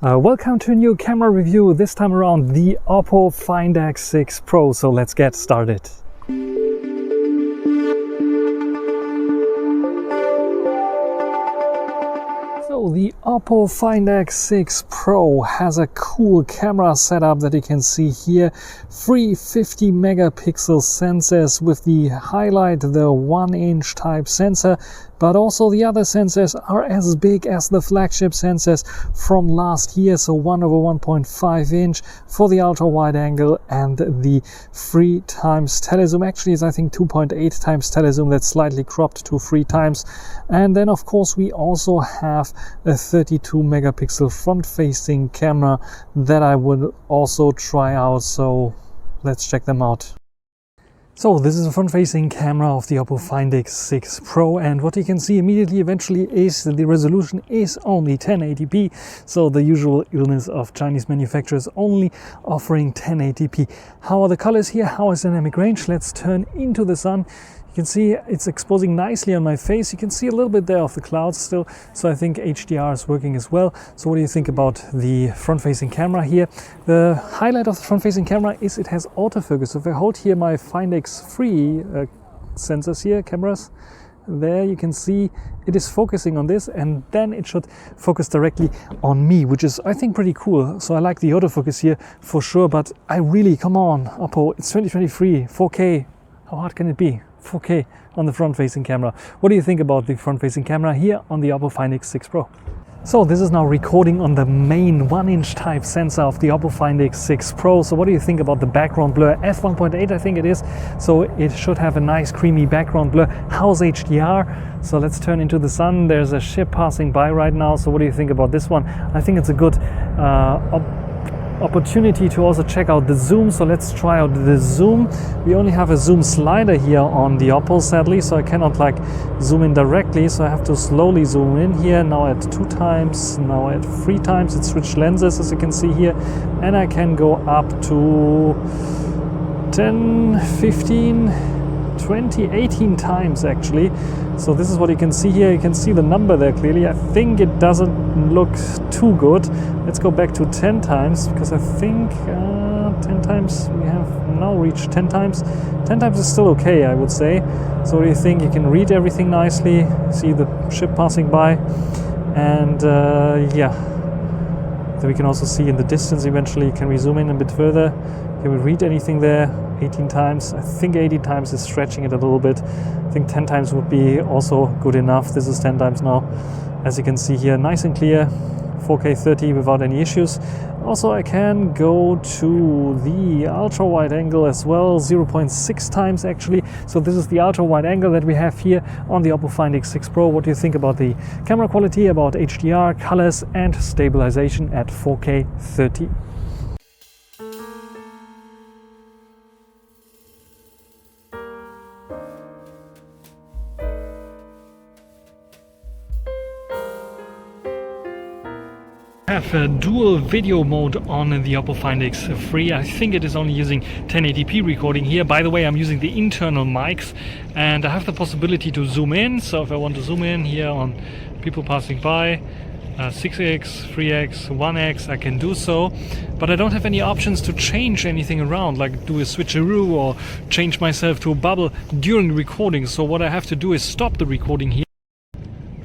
Welcome to a new camera review, this time around the Oppo Find X6 Pro, so let's get started. So the Oppo Find X6 Pro has a cool camera setup that you can see here. 3 50 megapixel sensors with the highlight, the 1-inch type sensor, but also the other sensors are as big as the flagship sensors from last year, so 1/1.5 inch for the ultra wide angle and the 3 times telezoom. Actually it's I think 2.8 times telezoom, that's slightly cropped to 3 times. And then of course we also have a 32 megapixel front facing camera that I would also try out, so let's check them out. So this is a front-facing camera of the Oppo Find X6 Pro, and what you can see immediately eventually is that the resolution is only 1080p, so the usual illness of Chinese manufacturers only offering 1080p. How are the colors here? How is dynamic range? Let's turn into the sun. You can see it's exposing nicely on my face. You can see a little bit there of the clouds still, so I think HDR is working as well. So what do you think about the front-facing camera here? The highlight of the front-facing camera is it has autofocus. So if I hold here my Find X3 sensors here, cameras, there you can see it is focusing on this, and then it should focus directly on me, which is I think pretty cool. So I like the autofocus here for sure, but I really, come on Oppo, it's 2023, 4K, how hard can it be? 4K on the front-facing camera. What do you think about the front-facing camera here on the Oppo Find X6 Pro? So this is now recording on the main 1-inch type sensor of the Oppo Find X6 Pro. So what do you think about the background blur? F1.8 I think it is, so it should have a nice creamy background blur. How's HDR? So let's turn into the sun. There's a ship passing by right now, so what do you think about this one? I think it's a good opportunity to also check out the zoom, so let's try out the zoom. We only have a zoom slider here on the Oppo sadly, so I cannot like zoom in directly, so I have to slowly zoom in here. Now at 2 times, now at 3 times. It switched lenses as you can see here, and I can go up to 10, 15, 20, 18 times actually. So this is what you can see here. You can see the number there clearly. I think it doesn't look too good. Let's go back to 10 times, because I think 10 times, we have now reached 10 times. 10 times is still okay, I would say. So what do you think? You can read everything nicely, see the ship passing by, and yeah. Then we can also see in the distance eventually. Can we zoom in a bit further? Can we read anything there? 18 times. I think 18 times is stretching it a little bit. I think 10 times would be also good enough. This is 10 times now. As you can see here, nice and clear. 4K 30 without any issues. Also, I can go to the ultra wide angle as well, 0.6 times actually. So this is the ultra wide angle that we have here on the Oppo Find X6 Pro. What do you think about the camera quality, about HDR, colors and stabilization at 4K 30? Have a dual video mode on the Oppo Find X3. I think it is only using 1080p recording here. By the way, I'm using the internal mics, and I have the possibility to zoom in. So if I want to zoom in here on people passing by, 6x, 3x, 1x, I can do so, but I don't have any options to change anything around, like do a switcheroo or change myself to a bubble during recording. So what I have to do is stop the recording here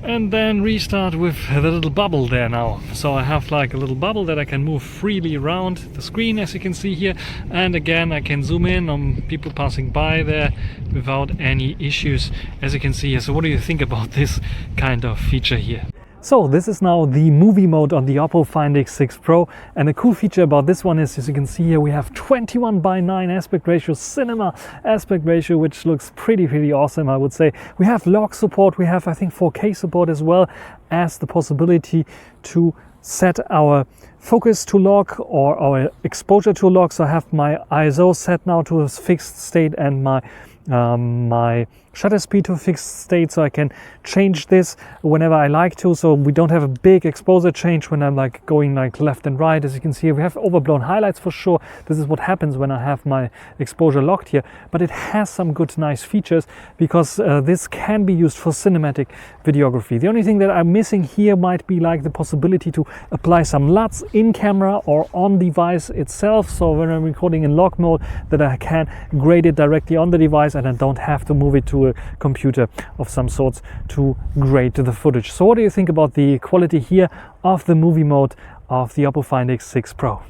and then restart with the little bubble there now. So I have like a little bubble that I can move freely around the screen, as you can see here, and again I can zoom in on people passing by there without any issues, as you can see here. So what do you think about this kind of feature here? So this is now the movie mode on the Oppo Find X6 Pro, and the cool feature about this one is, as you can see here, we have 21:9 aspect ratio, cinema aspect ratio, which looks pretty awesome, I would say. We have lock support, we have I think 4K support, as well as the possibility to set our focus to lock or our exposure to lock. So I have my ISO set now to a fixed state and my shutter speed to a fixed state, so I can change this whenever I like to, so we don't have a big exposure change when I'm like going like left and right. As you can see, we have overblown highlights for sure. This is what happens when I have my exposure locked here, but it has some good nice features because this can be used for cinematic videography. The only thing that I'm missing here might be like the possibility to apply some LUTs in camera or on device itself, so when I'm recording in log mode, that I can grade it directly on the device and I don't have to move it to a computer of some sorts to grade the footage. So what do you think about the quality here of the movie mode of the Oppo Find X6 Pro?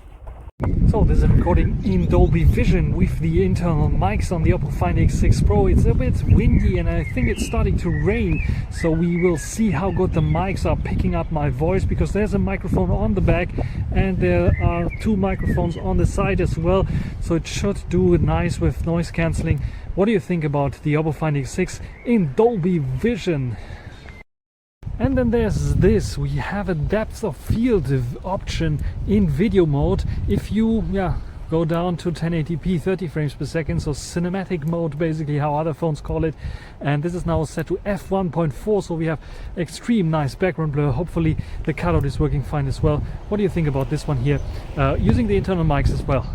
So this is a recording in Dolby Vision with the internal mics on the Oppo Find X6 Pro. It's a bit windy and I think it's starting to rain, so we will see how good the mics are picking up my voice, because there's a microphone on the back and there are two microphones on the side as well, so it should do nice with noise cancelling. What do you think about the Oppo Find X6 in Dolby Vision? And then there's this, we have a depth of field option in video mode. If you go down to 1080p 30 frames per second, so cinematic mode basically, how other phones call it, and this is now set to f1.4, so we have extreme nice background blur. Hopefully the cutout is working fine as well. What do you think about this one here, using the internal mics as well?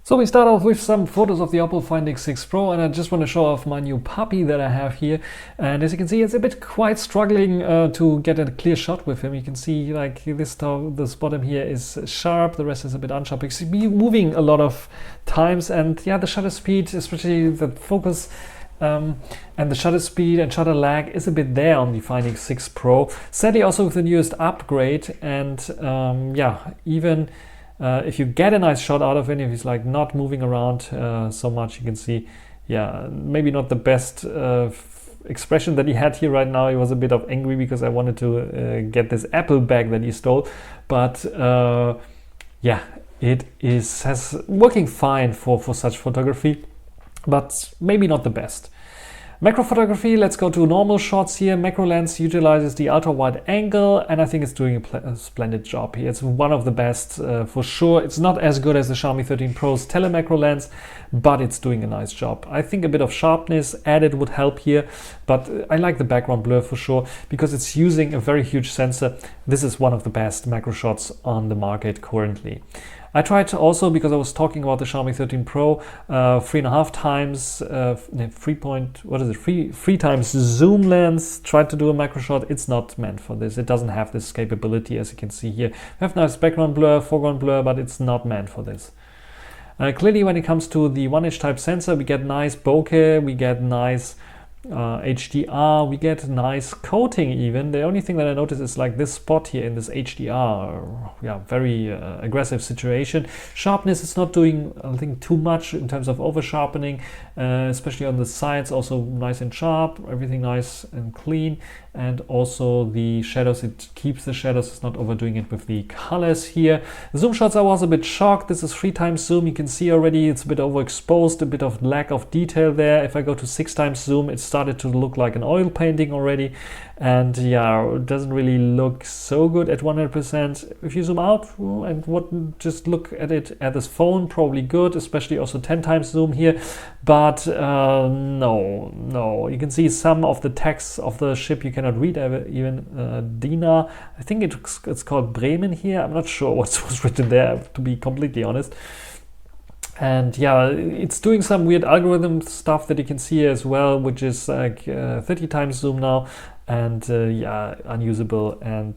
So we start off with some photos of the Oppo Find X6 Pro, and I just want to show off my new puppy that I have here. And as you can see, it's a bit quite struggling to get a clear shot with him. You can see like this bottom here is sharp, the rest is a bit unsharp. He's moving a lot of times, and yeah, the shutter speed, especially the focus and the shutter speed and shutter lag is a bit there on the Find X6 Pro. Sadly also with the newest upgrade, and even if you get a nice shot out of him, if he's like not moving around so much, you can see, maybe not the best expression that he had here right now. He was a bit of angry because I wanted to get this Apple bag that he stole, but it has working fine for such photography, but maybe not the best. Macro photography, let's go to normal shots here. Macro lens utilizes the ultra wide angle, and I think it's doing a splendid job here. It's one of the best for sure. It's not as good as the Xiaomi 13 Pro's telemacro lens, but it's doing a nice job. I think a bit of sharpness added would help here, but I like the background blur for sure because it's using a very huge sensor. This is one of the best macro shots on the market currently. I tried to also, because I was talking about the Xiaomi 13 Pro, 3.5 times, 3 times zoom lens, tried to do a macro shot. It's not meant for this. It doesn't have this capability, as you can see here. We have nice background blur, foreground blur, but it's not meant for this. Clearly, when it comes to the 1H type sensor, we get nice bokeh, we get nice HDR, we get nice coating even. The only thing that I noticed is like this spot here in this HDR, very aggressive situation. Sharpness is not doing, I think, too much in terms of over sharpening, especially on the sides, also nice and sharp, everything nice and clean. And also the shadows, it keeps the shadows, it's not overdoing it with the colors here. The zoom shots, I was a bit shocked. This is 3 times zoom. You can see already it's a bit overexposed, a bit of lack of detail there. If I go to 6 times zoom, it started to look like an oil painting already, and it doesn't really look so good at 100%. If you zoom out and just look at it at this phone, probably good, especially also 10 times zoom here, but no, you can see some of the text of the ship you cannot read, even Dina, I think it's called Bremen here. I'm not sure what was written there, to be completely honest. And it's doing some weird algorithm stuff that you can see as well, which is like 30 times zoom now, and unusable. And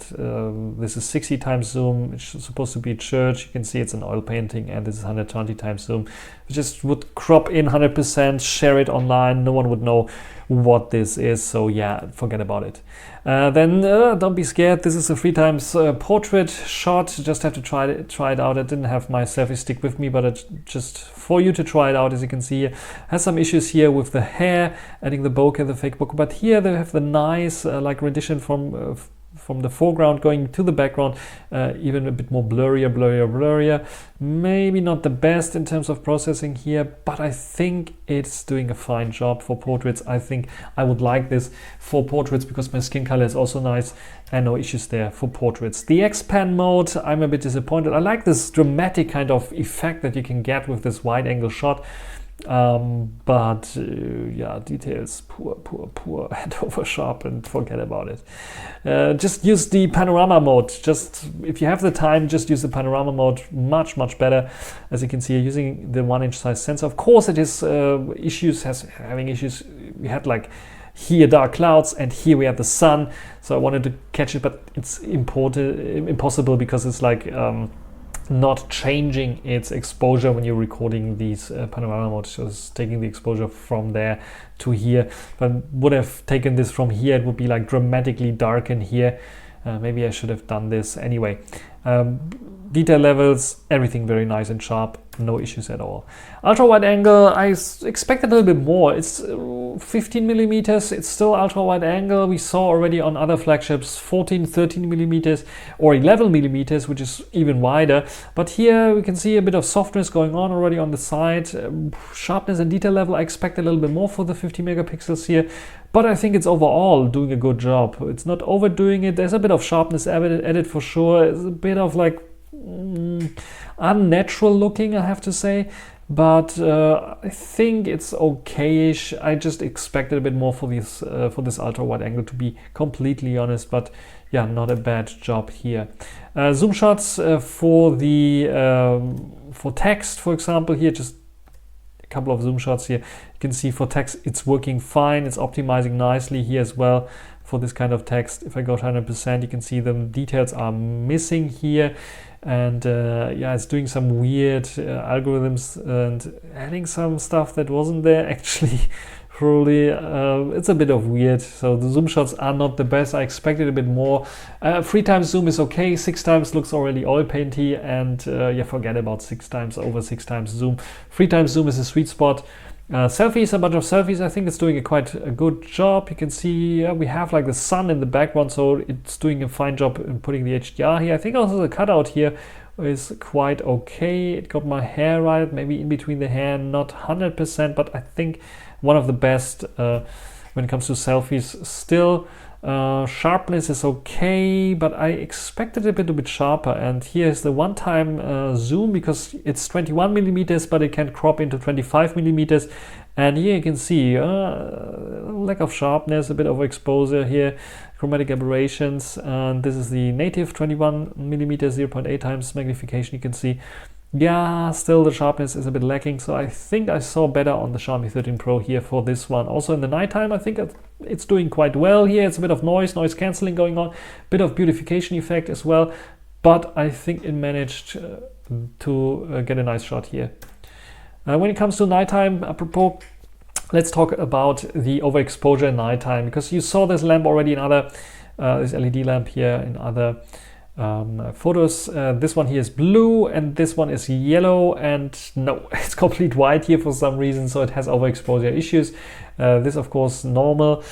this is 60 times zoom. It's supposed to be a church. You can see it's an oil painting, and this is 120 times zoom. We just would crop in 100%, share it online. No one would know what this is, so forget about it. Then don't be scared. This is a 3 times portrait shot. Just have to try it out. I didn't have my selfie stick with me, but just for you to try it out. As you can see here, has some issues here with the hair, adding the bokeh, the fake bokeh, but here they have the nice rendition from the foreground going to the background, even a bit more blurrier. Maybe not the best in terms of processing here, but I think it's doing a fine job for portraits. I think I would like this for portraits because my skin color is also nice and no issues there for portraits. The X-Pan mode, I'm a bit disappointed. I like this dramatic kind of effect that you can get with this wide angle shot. But yeah, details poor and over sharpened, forget about it. Just use the panorama mode. Just if you have the time, just use the panorama mode, much better. As you can see, using the 1-inch size sensor. Of course it is having issues. We had like here dark clouds and here we have the sun, so I wanted to catch it, but it's impossible because it's like not changing its exposure when you're recording these panorama modes. So it's taking the exposure from there to here. If I would have taken this from here, it would be like dramatically dark in here. Maybe I should have done this anyway. Detail levels, everything very nice and sharp, no issues at all. Ultra wide angle, I expected a little bit more. It's 15 millimeters, it's still ultra wide angle. We saw already on other flagships 14, 13 millimeters or 11 millimeters, which is even wider. But here we can see a bit of softness going on already on the side. Sharpness and detail level, I expect a little bit more for the 50 megapixels here. But I think it's overall doing a good job. It's not overdoing it. There's a bit of sharpness added for sure. It's a bit of like unnatural looking, I have to say. But I think it's okay-ish. I just expected a bit more for this ultra wide angle, to be completely honest. But yeah, not a bad job here. Zoom shots for text, for example, here just a couple of zoom shots here. You can see for text it's working fine. It's optimizing nicely here as well for this kind of text. If I go to 100%, you can see the details are missing here. And yeah, it's doing some weird algorithms and adding some stuff that wasn't there actually. Probably it's a bit of weird. So the zoom shots are not the best. I expected a bit more. 3 times zoom is okay. 6 times looks already oil painty, and yeah, forget about 6 times over 6 times zoom. 3 times zoom is a sweet spot. Selfies, a bunch of selfies. I think it's doing quite a good job. You can see we have like the sun in the background, so it's doing a fine job in putting the HDR here. I think also the cutout here is quite okay. It got my hair right, maybe in between the hair, not 100%, but I think one of the best when it comes to selfies. Still, sharpness is okay, but I expected it a bit sharper. And here's the one-time zoom, because it's 21 millimeters, but it can crop into 25 millimeters. And here you can see lack of sharpness, a bit of exposure here, chromatic aberrations. And this is the native 21 millimeters, 0.8 times magnification. You can see, yeah, still the sharpness is a bit lacking. So I think I saw better on the Xiaomi 13 Pro here for this one. Also in the nighttime, I think it's doing quite well here. It's a bit of noise cancelling going on, bit of beautification effect as well. But I think it managed to get a nice shot here. When it comes to nighttime, apropos, let's talk about the overexposure in nighttime, because you saw this lamp already in other, this LED lamp here in other photos. This one here is blue and this one is yellow, and no, it's complete white here for some reason, so it has overexposure issues. This of course normal.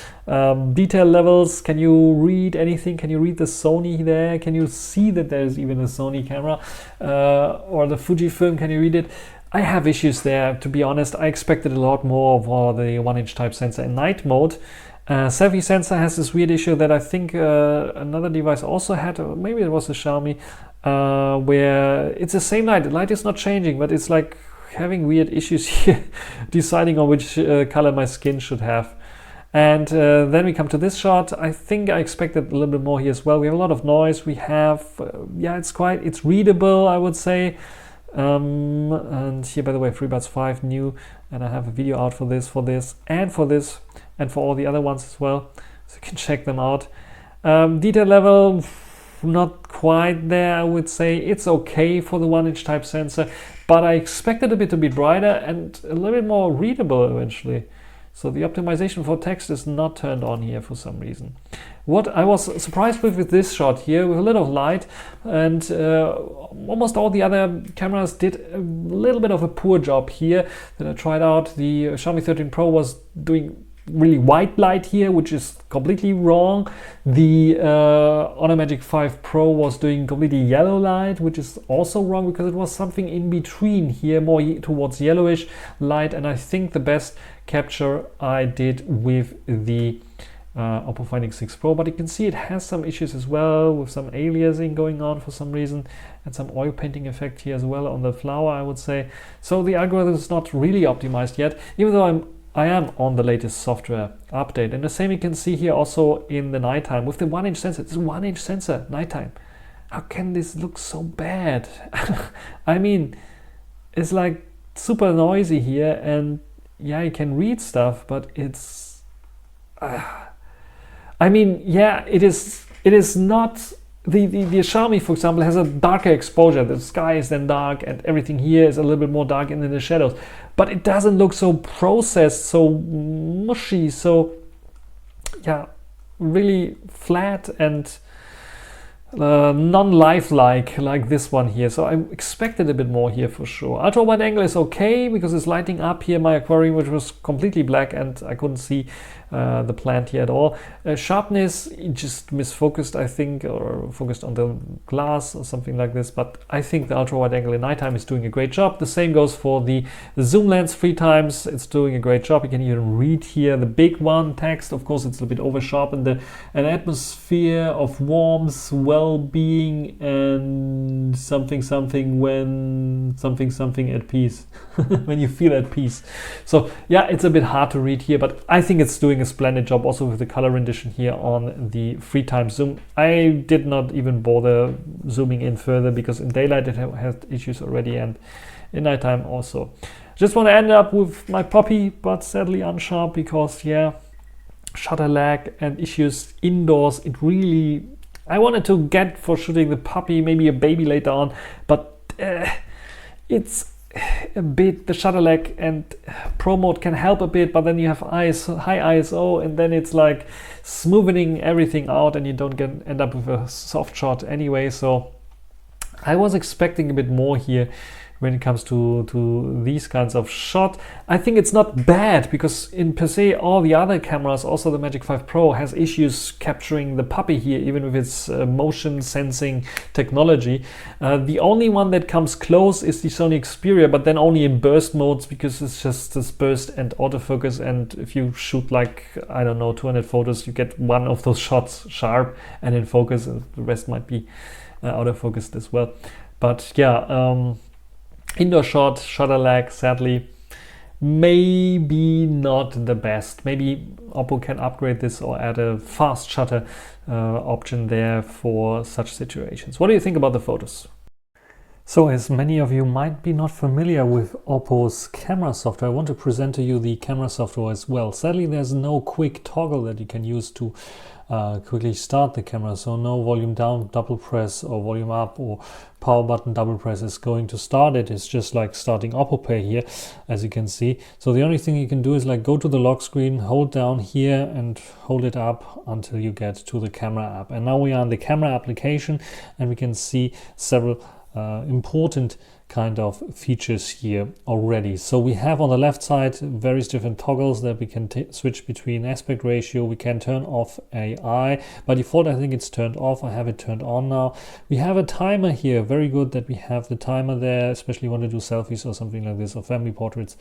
Detail levels, can you read anything? Can you read the Sony there? Can you see that there's even a Sony camera or the Fujifilm? Can you read it? I have issues there, to be honest. I expected a lot more for the 1-inch type sensor in night mode. Selfie sensor has this weird issue that I think another device also had, or maybe it was the Xiaomi, where it's the same light. The light is not changing, but it's like having weird issues here, deciding on which color my skin should have. And then we come to this shot. I think I expected a little bit more here as well. We have a lot of noise. We have, yeah, it's readable, I would say. And here, by the way, FreeBuds 5 new, and I have a video out for this, and for this, and for all the other ones as well, so you can check them out. Detail level, not quite there, I would say. It's okay for the 1-inch type sensor, but I expected a bit to be brighter and a little bit more readable eventually. So the optimization for text is not turned on here for some reason. What I was surprised with this shot here, with a little light, and almost all the other cameras did a little bit of a poor job here that I tried out. The Xiaomi 13 Pro was doing really white light here, which is completely wrong. The Honor Magic 5 Pro was doing completely yellow light, which is also wrong, because it was something in between here, more towards yellowish light. And I think the best capture I did with the Oppo Find X6 Pro, but you can see it has some issues as well with some aliasing going on for some reason, and some oil painting effect here as well on the flower, I would say. So the algorithm is not really optimized yet, even though I am on the latest software update. And the same you can see here also in the nighttime with the 1-inch sensor. It's a 1-inch sensor nighttime. How can this look so bad? I mean, it's like super noisy here, and yeah, you can read stuff, but it's I mean, yeah, it is not the Xiaomi, for example, has a darker exposure. The sky is then dark and everything here is a little bit more dark in the shadows, but it doesn't look so processed, so mushy, so yeah, really flat and non-lifelike like this one here. So I expected a bit more here for sure. Ultra wide angle is okay because it's lighting up here my aquarium, which was completely black and I couldn't see the plant here at all. Sharpness, it just misfocused, I think, or focused on the glass or something like this, but I think the ultra wide angle in nighttime is doing a great job. The same goes for the zoom lens 3 times. It's doing a great job. You can even read here the big one text. Of course, it's a little bit over sharpened. An atmosphere of warmth, well-being, and something when something at peace. When you feel at peace. So yeah, it's a bit hard to read here, but I think it's doing a splendid job also with the color rendition here on the 3 times zoom. I did not even bother zooming in further because in daylight it had issues already, and in nighttime also. Just want to end up with my puppy, but sadly unsharp because yeah, shutter lag and issues indoors. It really, I wanted to get for shooting the puppy, maybe a baby later on, but it's a bit, the shutter lag and pro mode can help a bit, but then you have high ISO and then it's like smoothing everything out and you don't end up with a soft shot anyway. So I was expecting a bit more here when it comes to these kinds of shot. I think it's not bad because in per se all the other cameras, also the Magic 5 Pro, has issues capturing the puppy here, even with its motion sensing technology. The only one that comes close is the Sony Xperia, but then only in burst modes because it's just this burst and autofocus, and if you shoot like, I don't know, 200 photos, you get one of those shots sharp and in focus, and the rest might be autofocused as well. But yeah, indoor shot, shutter lag, sadly, maybe not the best. Maybe Oppo can upgrade this or add a fast shutter option there for such situations. What do you think about the photos? So as many of you might be not familiar with Oppo's camera software, I want to present to you the camera software as well. Sadly, there's no quick toggle that you can use to quickly start the camera. So no volume down, double press, or volume up, or power button, double press is going to start it. It's just like starting Oppo Pay here, as you can see. So the only thing you can do is like go to the lock screen, hold down here and hold it up until you get to the camera app. And now we are in the camera application and we can see several important kind of features here already. So we have on the left side various different toggles that we can switch between. Aspect ratio, we can turn off AI. By default, I think it's turned off. I have it turned on now. We have a timer here. Very good that we have the timer there, especially when you do selfies or something like this, or family portraits.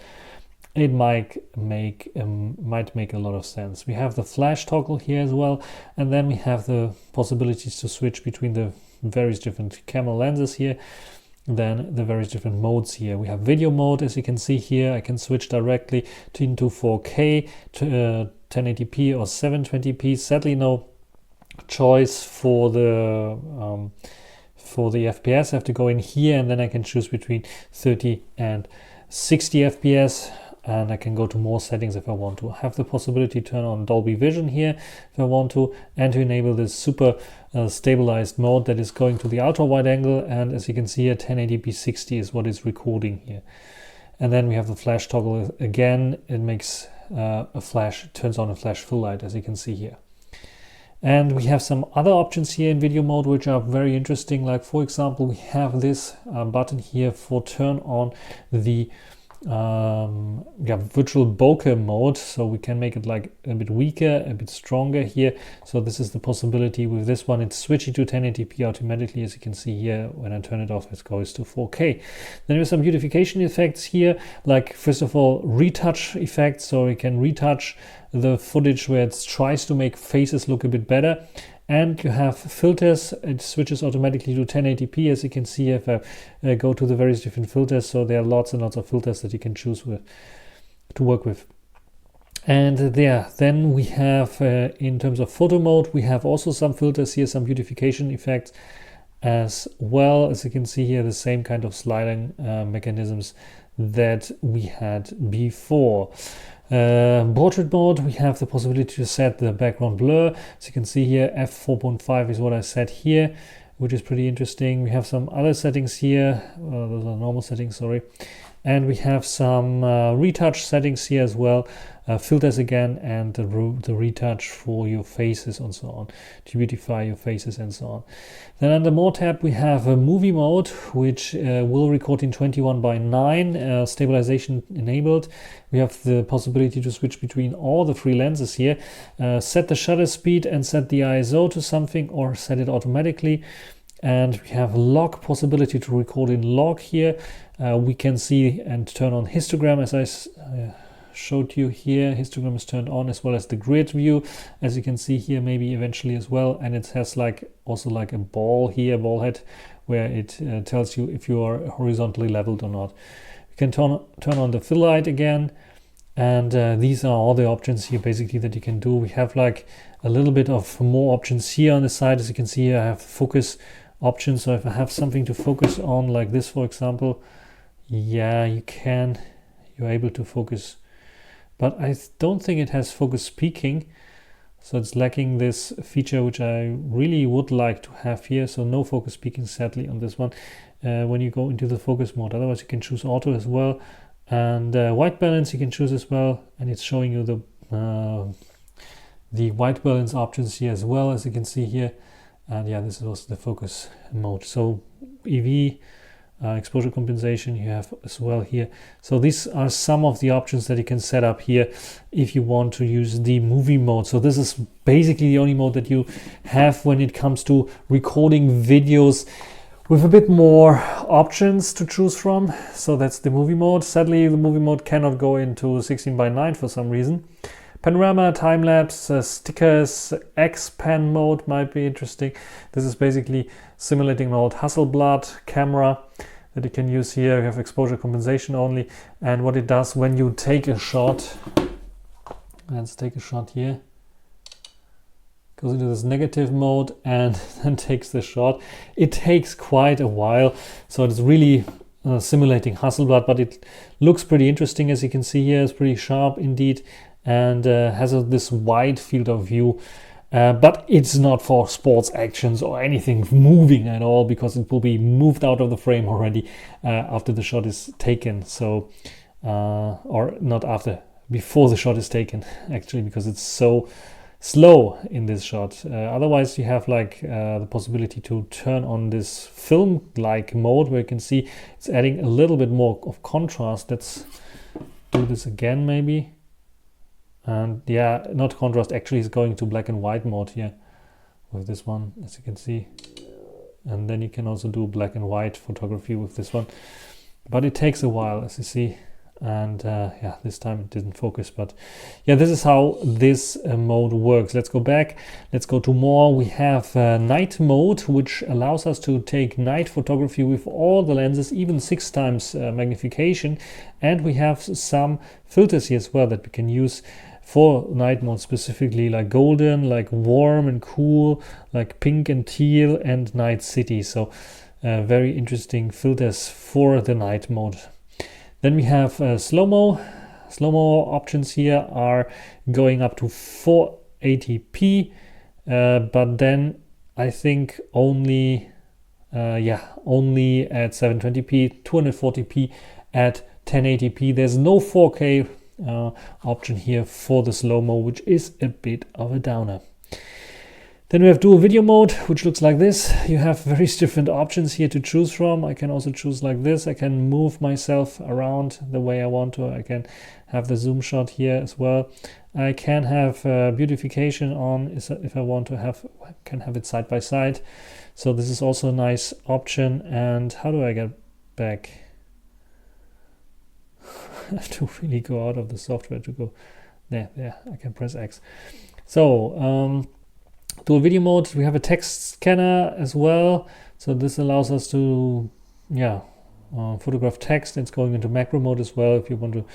It might make a lot of sense. We have the flash toggle here as well, and then we have the possibilities to switch between the various different camera lenses here, then the various different modes here. We have video mode, as you can see here. I can switch directly into 4K, to 1080p or 720p. Sadly, no choice for the FPS. I have to go in here, and then I can choose between 30 and 60 FPS. And I can go to more settings if I want to. I have the possibility to turn on Dolby Vision here if I want to, and to enable this super stabilized mode that is going to the ultra wide angle. And as you can see here, 1080p 60 is what is recording here. And then we have the flash toggle again. It makes a flash, turns on a flash full light, as you can see here. And we have some other options here in video mode which are very interesting. Like for example, we have this button here for turn on the virtual bokeh mode, so we can make it like a bit weaker, a bit stronger here. So this is the possibility with this one. It's switching to 1080p automatically, as you can see here. When I turn it off, it goes to 4K. Then there's some beautification effects here, like first of all retouch effects, so we can retouch the footage where it tries to make faces look a bit better. And you have filters. It switches automatically to 1080p, as you can see if I go to the various different filters. So there are lots and lots of filters that you can choose with to work with. And then we have in terms of photo mode, we have also some filters here, some beautification effects as well. As you can see here, the same kind of sliding mechanisms that we had before. Portrait mode, we have the possibility to set the background blur. So you can see here f4.5 is what I set here, which is pretty interesting. We have some other settings here. Those are normal settings, sorry. And we have some retouch settings here as well, filters again, and the retouch for your faces and so on, to beautify your faces and so on. Then under More tab, we have a movie mode, which will record in 21:9, stabilization enabled. We have the possibility to switch between all the three lenses here, set the shutter speed and set the ISO to something, or set it automatically. And we have log possibility to record in log here. We can see and turn on histogram, as I showed you here. Histogram is turned on, as well as the grid view, as you can see here, maybe eventually as well. And it has also like a ball here, ball head, where it tells you if you are horizontally leveled or not. You can turn on the fill light again. And these are all the options here basically that you can do. We have like a little bit of more options here on the side. As you can see here, I have focus options. So if I have something to focus on, like this, for example, yeah, you're able to focus, but I don't think it has focus peaking. So it's lacking this feature, which I really would like to have here. So no focus peaking, sadly, on this one when you go into the focus mode. Otherwise, you can choose auto as well. And white balance you can choose as well. And it's showing you the white balance options here as well, as you can see here. And yeah, this is also the focus mode. So EV, exposure compensation you have as well here. So these are some of the options that you can set up here if you want to use the movie mode. So this is basically the only mode that you have when it comes to recording videos, with a bit more options to choose from. So that's the movie mode. Sadly, the movie mode cannot go into 16:9 for some reason. Panorama, time-lapse, stickers, X-Pen mode might be interesting. This is basically simulating an old Hasselblad camera that you can use here. You have exposure compensation only. And what it does when you take a shot, let's take a shot here, goes into this negative mode and then takes the shot. It takes quite a while, so it's really simulating Hasselblad, but it looks pretty interesting, as you can see here. It's pretty sharp indeed, and has this wide field of view, but it's not for sports actions or anything moving at all, because it will be moved out of the frame already after the shot is taken. So or not after, before the shot is taken actually, because it's so slow in this shot. Otherwise you have like the possibility to turn on this film-like mode, where you can see it's adding a little bit more of contrast. Let's do this again maybe. And yeah, not contrast, actually is going to black and white mode here with this one, as you can see. And then you can also do black and white photography with this one, but it takes a while, as you see. And yeah, this time it didn't focus, but yeah, this is how this mode works. Let's go back, let's go to more. We have night mode, which allows us to take night photography with all the lenses, even 6 times magnification. And we have some filters here as well that we can use for night mode, specifically like golden, like warm and cool, like pink and teal, and night city. So very interesting filters for the night mode. Then we have slow-mo. Slow-mo options here are going up to 480p, but then I think only at 720p, 240p at 1080p. There's no 4K option here for the slow-mo, which is a bit of a downer. Then we have dual video mode, which looks like this. You have various different options here to choose from. I can also choose like this. I can move myself around the way I want to. I can have the zoom shot here as well. I can have beautification on if I want to have, can have it side by side. So this is also a nice option. And how do I get back? I have to really go out of the software to go there. I can press X. So dual video mode, we have a text scanner as well. So this allows us to, photograph text. It's going into macro mode as well if you want to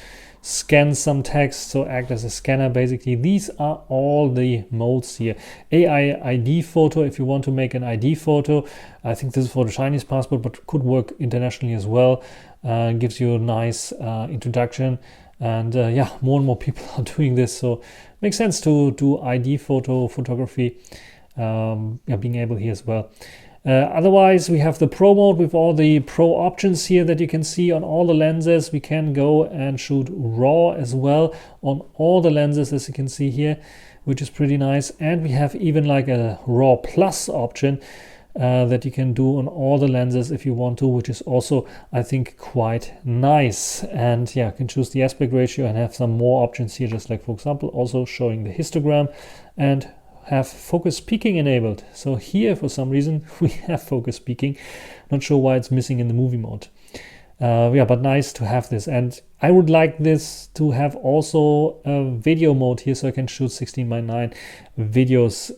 scan some text, so act as a scanner basically. These are all the modes here. AI ID photo, if you want to make an ID photo. I think this is for the Chinese passport, but could work internationally as well. Gives you a nice introduction. And more and more people are doing this, so it makes sense to do ID photography, being able here as well. Otherwise, we have the Pro mode with all the Pro options here that you can see on all the lenses. We can go and shoot RAW as well on all the lenses, as you can see here, which is pretty nice. And we have even like a RAW Plus option that you can do on all the lenses if you want to, which is also, I think, quite nice. And you can choose the aspect ratio and have some more options here, just like, for example, also showing the histogram and have focus peaking enabled. So here, for some reason, we have focus peaking. Not sure why it's missing in the movie mode. But nice to have this. And I would like this to have also a video mode here, so I can shoot 16:9 videos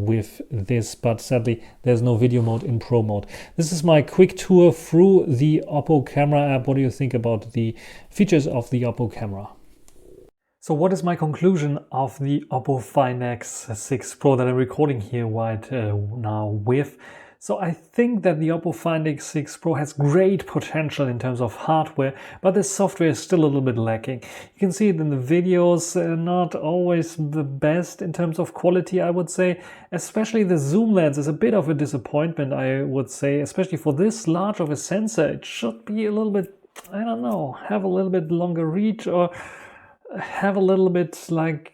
with this, but sadly there's no video mode in Pro mode. This is my quick tour through the Oppo camera app. What do you think about the features of the Oppo camera? So what is my conclusion of the Oppo Find X6 Pro that I'm recording here right now with? So I think that the Oppo Find X6 Pro has great potential in terms of hardware, but the software is still a little bit lacking. You can see it in the videos, not always the best in terms of quality, I would say. Especially the zoom lens is a bit of a disappointment, I would say, especially for this large of a sensor. It should be a little bit, I don't know, have a little bit longer reach or have a little bit like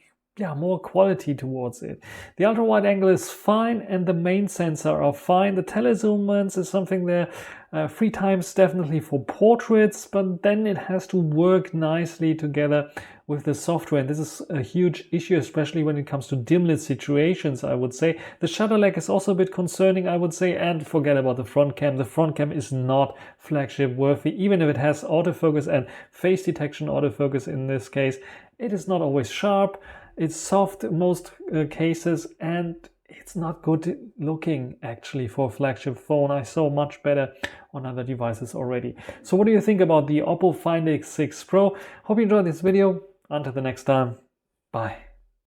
more quality towards it. The ultra wide angle is fine and the main sensor are fine. The telezoom lens is something there 3 times definitely for portraits, but then it has to work nicely together with the software, and this is a huge issue, especially when it comes to dim lit situations, I would say. The shutter lag is also a bit concerning, I would say, and forget about the front cam. The front cam is not flagship worthy, even if it has autofocus and face detection autofocus in this case. It is not always sharp. It's soft in most cases, and it's not good looking actually for a flagship phone. I saw much better on other devices already. So what do you think about the Oppo Find X6 Pro? Hope you enjoyed this video. Until the next time, bye.